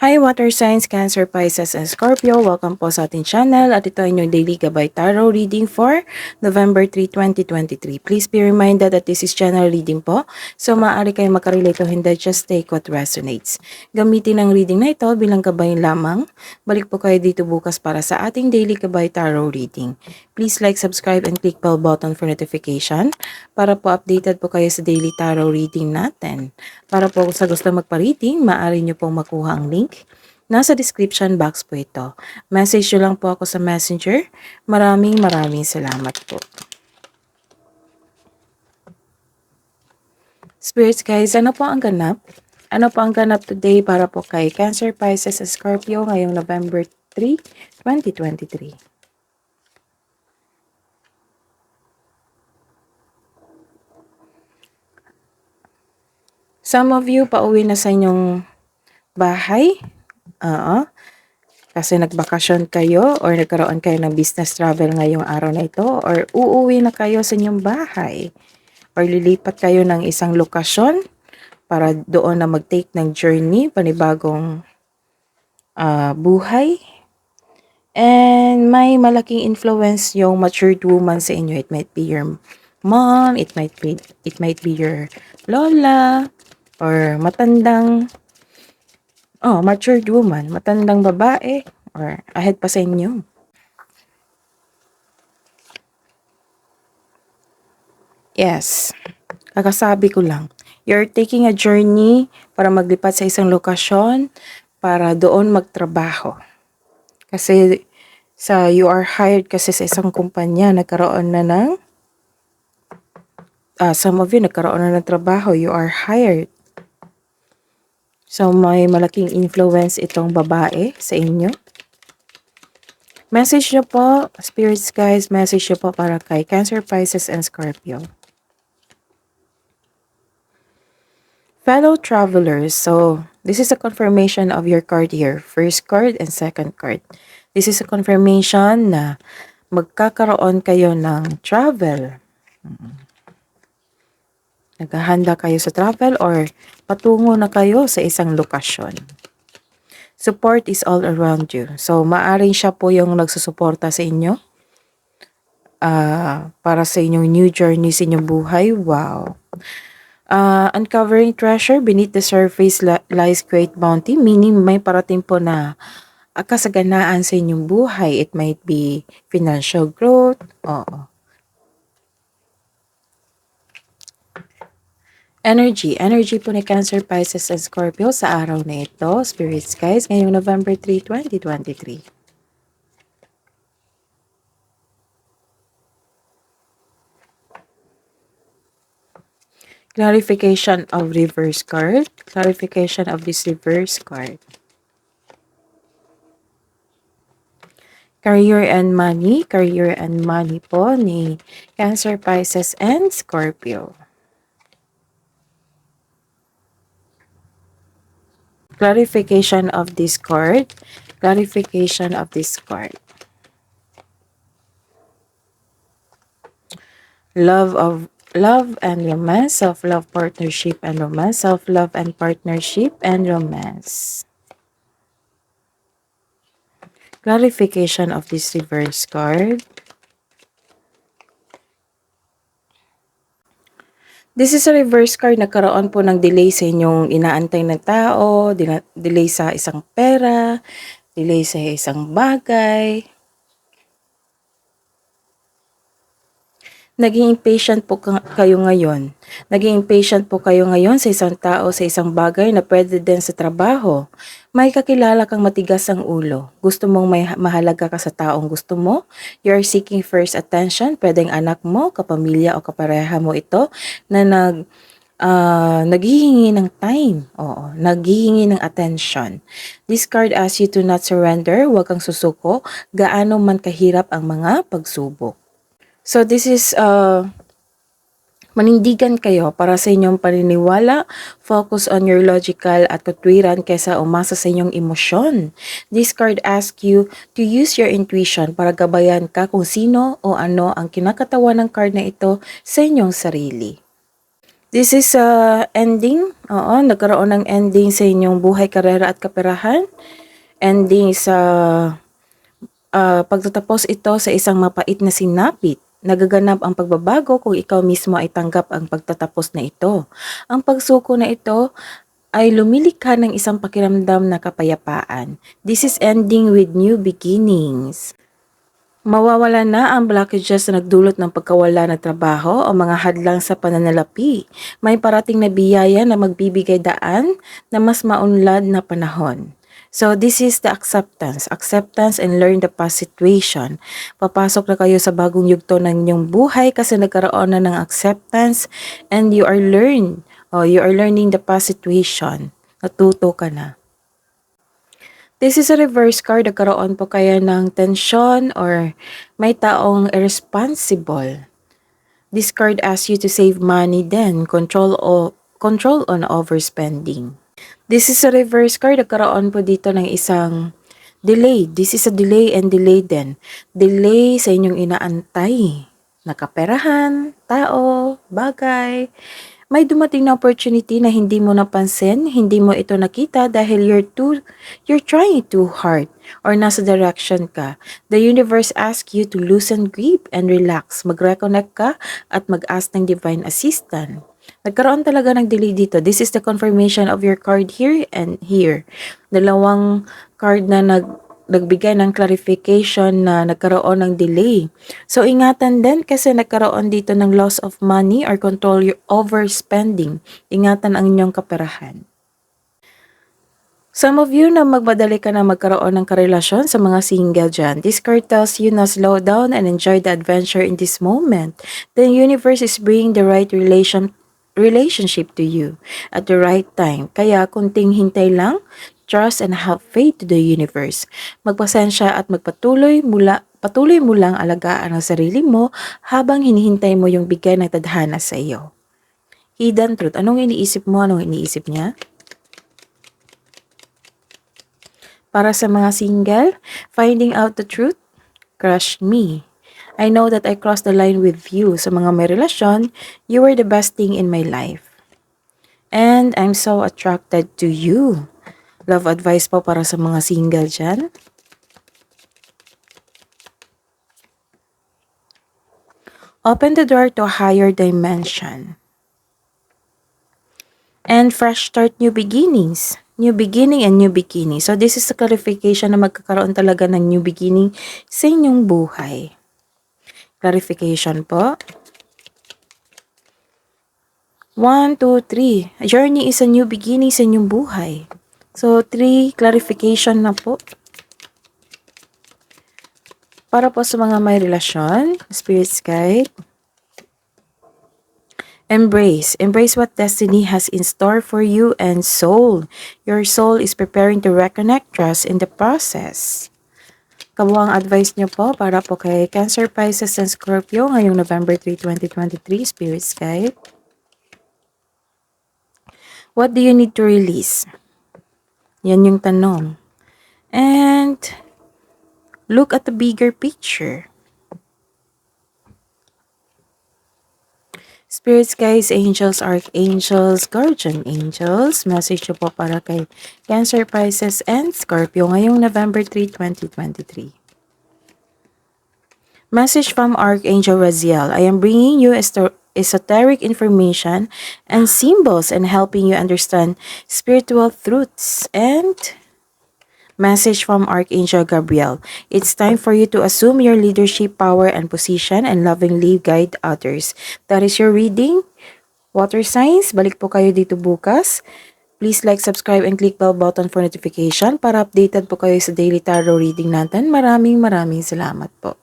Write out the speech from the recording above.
Hi Water Signs, Cancer, Pisces, and Scorpio. Welcome po sa ating channel at ito ay inyong Daily Gabay Tarot reading for November 3, 2023. Please be reminded that this is channel reading po. So maaari kayong makarelate o hindi, just take what resonates. Gamitin ang reading na ito bilang gabay lamang. Balik po kayo dito bukas para sa ating Daily Gabay Tarot reading. Please like, subscribe, and click bell button for notification para po updated po kayo sa Daily Tarot reading natin. Para po sa gusto magpa-reading, maaari nyo pong makuha ang link. Nasa description box po ito. Message nyo lang po ako sa messenger. Maraming salamat po. Spirits guys, ano po ang ganap? Ano po ang ganap today para po kay Cancer, Pisces, at Scorpio ngayong November 3, 2023? Some of you pauwi na sa inyong bahay. Kasi nagbakasyon kayo or nagkaroon kayo ng business travel ngayong araw na ito or uuwi na kayo sa inyong bahay or lilipat kayo ng isang lokasyon para doon na mag-take ng journey, panibagong buhay. And may malaking influence yung matured woman sa inyo. It might be your mom, it might be your lola or matured woman, matandang babae, or ahead pa sa inyo. Yes, kakasabi ko lang. You're taking a journey para maglipat sa isang lokasyon para doon magtrabaho. Kasi you are hired kasi sa isang kumpanya, nagkaroon na ng, some of you nagkaroon na ng trabaho, you are hired. So, may malaking influence itong babae sa inyo. Message nyo po, spirits guys, message nyo po para kay Cancer, Pisces, and Scorpio. Fellow travelers, so this is a confirmation of your card here. First card and second card. This is a confirmation na magkakaroon kayo ng travel. Naghahanda kayo sa travel or patungo na kayo sa isang lokasyon. Support is all around you. So, maaaring siya po yung nagsusuporta sa inyo para sa inyong new journey sa inyong buhay. Wow. Uncovering treasure beneath the surface lies great bounty, meaning may parating po na kasaganaan sa inyong buhay. It might be financial growth. Energy po ni Cancer, Pisces, and Scorpio sa araw na ito, spirits guys, ngayong November 3, 2023. Clarification of reverse card. Clarification of this reverse card. Career and money po ni Cancer, Pisces, and Scorpio. Clarification of this card. Clarification of this card. Love and romance, self-love, partnership, and romance. Self-love and partnership and romance. Clarification of this reverse card. This is a reverse card. Nagkaroon po ng delay sa inyong inaantay na tao, delay sa isang pera, delay sa isang bagay. Naging impatient po kayo ngayon. Sa isang tao, sa isang bagay na pwede din sa trabaho. May kakilala kang matigas ang ulo. Gusto mong may mahalaga ka sa taong gusto mo. You are seeking first attention. Pwedeng anak mo, kapamilya o kapareha mo ito na naghihingi ng time. Naghihingi ng attention. This card asks you to not surrender. Huwag kang susuko. Gaano man kahirap ang mga pagsubok. So this is manindigan kayo para sa inyong paniniwala, focus on your logical at katwiran kaysa umasa sa inyong emosyon. This card asks you to use your intuition para gabayan ka kung sino o ano ang kinakatawan ng card na ito sa inyong sarili. This is ending. Oo, nagkaroon ng ending sa inyong buhay, karera at kaperahan. Ending sa pagtatapos ito sa isang mapait na sinapit. Nagaganap ang pagbabago kung ikaw mismo ay tanggap ang pagtatapos na ito. Ang pagsuko na ito ay lumilikha ng isang pakiramdam na kapayapaan. This is ending with new beginnings. Mawawala na ang blockages na nagdulot ng pagkawala ng trabaho o mga hadlang sa pananalapi. May parating na biyaya na magbibigay daan na mas maunlad na panahon. So this is the acceptance. Acceptance and learn the past situation. Papasok na kayo sa bagong yugto ng inyong buhay kasi nagkaroon na ng acceptance and you are learning the past situation. Natuto ka na. This is a reverse card. Nagkaroon po kaya ng tension or may taong irresponsible. This card asks you to save money then control on overspending. This is a reverse card. Nagkaroon po dito ng isang delay. This is a delay and delay din. Delay sa inyong inaantay. Nakaperahan, tao, bagay. May dumating na opportunity na hindi mo napansin, hindi mo ito nakita dahil you're trying too hard or nasa direction ka. The universe asks you to loosen grip and relax. Mag-reconnect ka at mag-ask ng divine assistant. Nagkaroon talaga ng delay dito. This is the confirmation of your card here and here. Dalawang card na nagbigay ng clarification na nagkaroon ng delay. So, ingatan din kasi nagkaroon dito ng loss of money or control your overspending. Ingatan ang inyong kaperahan. Some of you na magmadali ka na magkaroon ng karelasyon sa mga single dyan. This card tells you na slow down and enjoy the adventure in this moment. The universe is bringing the right relationship to you at the right time. Kaya kunting hintay lang, trust and have faith to the universe. Magpasensya at patuloy mo lang alagaan ang sarili mo habang hinihintay mo yung bigay ng tadhana sa iyo. Hidden truth. Anong iniisip mo? Anong iniisip niya? Para sa mga single, finding out the truth, crush me. I know that I crossed the line with you. Sa mga may relasyon, you were the best thing in my life. And I'm so attracted to you. Love advice po para sa mga single dyan. Open the door to a higher dimension. And fresh start, new beginnings. New beginning and new beginning. So this is the clarification na magkakaroon talaga ng new beginning sa inyong buhay. Clarification po. 1, 2, 3. A journey is a new beginning sa inyong buhay. So 3, clarification na po. Para po sa mga may relasyon, Spirit's Guide. Embrace. Embrace what destiny has in store for you and soul. Your soul is preparing to reconnect, trust in the process. Kabuang advice niyo po para po kay Cancer, Pisces, and Scorpio ngayong November 3, 2023, Spirit's Guide. What do you need to release? Yan yung tanong. And look at the bigger picture. Spirits, guides, angels, archangels, guardian angels. Message nyo po para kay Cancer, Pisces, and Scorpio ngayong November 3, 2023. Message from Archangel Raziel. I am bringing you esoteric information and symbols and helping you understand spiritual truths. And message from Archangel Gabriel. It's time for you to assume your leadership, power, and position and lovingly guide others. That is your reading. Water signs, balik po kayo dito bukas. Please like, subscribe, and click bell button for notification para updated po kayo sa daily tarot reading natin. Maraming salamat po.